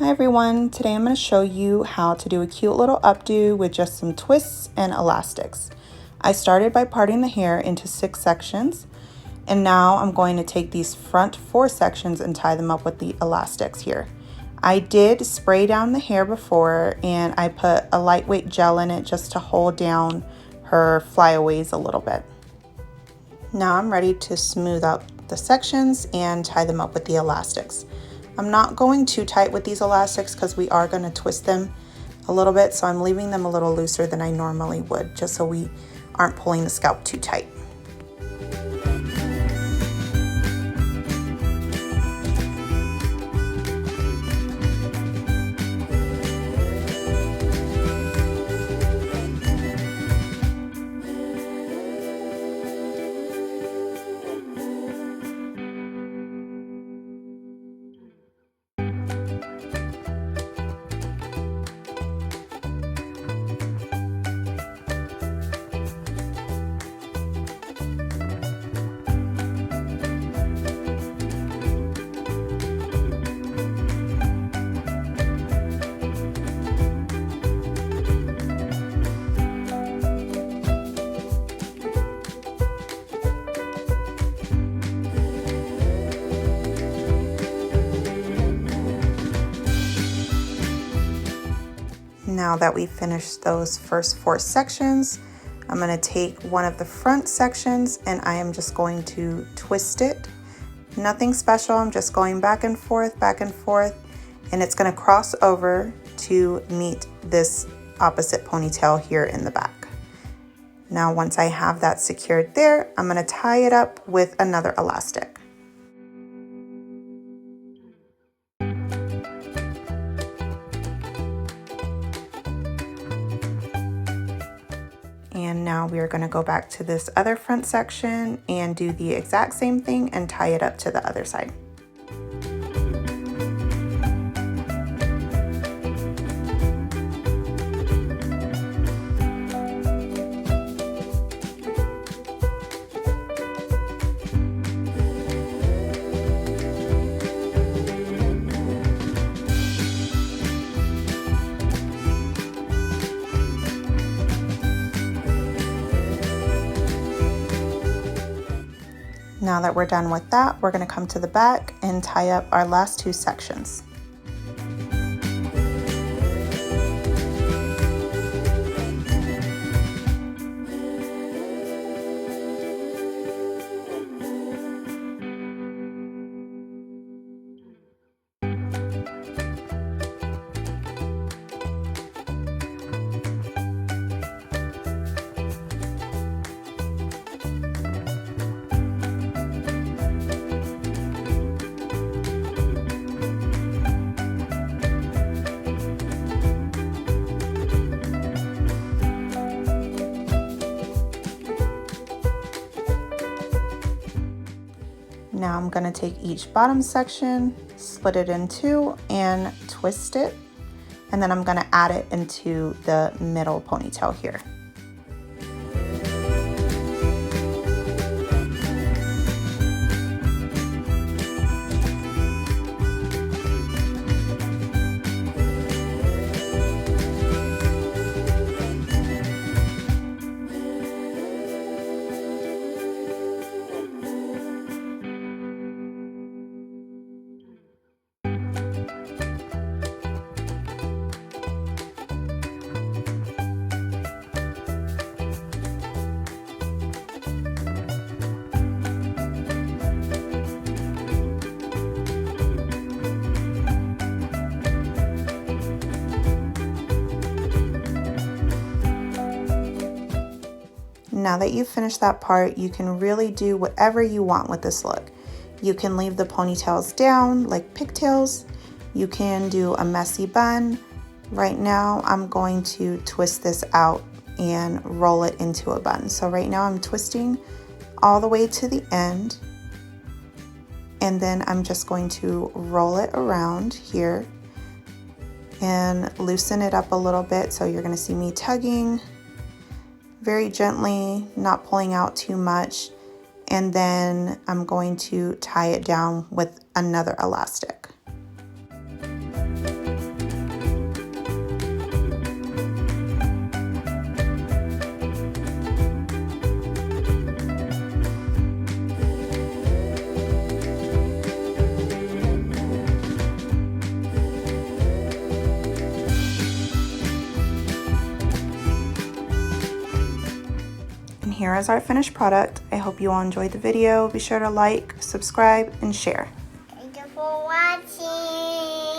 Hi everyone, today I'm going to show you how to do a cute little updo with just some twists and elastics. I started by parting the hair into 6 sections, and now I'm going to take these front 4 sections and tie them up with the elastics here. I did spray down the hair before, and I put a lightweight gel in it just to hold down her flyaways a little bit. Now I'm ready to smooth out the sections and tie them up with the elastics. I'm not going too tight with these elastics because we are going to twist them a little bit, so I'm leaving them a little looser than I normally would, just so we aren't pulling the scalp too tight. Now that we've finished those first 4 sections, I'm going to take one of the front sections and I am just going to twist it. Nothing special, I'm just going back and forth, and it's going to cross over to meet this opposite ponytail here in the back. Now once I have that secured there, I'm going to tie it up with another elastic. And now we are going to go back to this other front section and do the exact same thing and tie it up to the other side. Now that we're done with that, we're going to come to the back and tie up our last 2 sections. Now I'm going to take each bottom section, split it in 2, and twist it. And then I'm going to add it into the middle ponytail here. Now that you've finished that part, you can really do whatever you want with this look. You can leave the ponytails down like pigtails. You can do a messy bun. Right now, I'm going to twist this out and roll it into a bun. So right now I'm twisting all the way to the end. And then I'm just going to roll it around here and loosen it up a little bit. So you're going to see me tugging very gently, not pulling out too much, and then I'm going to tie it down with another elastic. here is our finished product. I hope you all enjoyed the video. Be sure to like, subscribe, and share. Thank you for watching.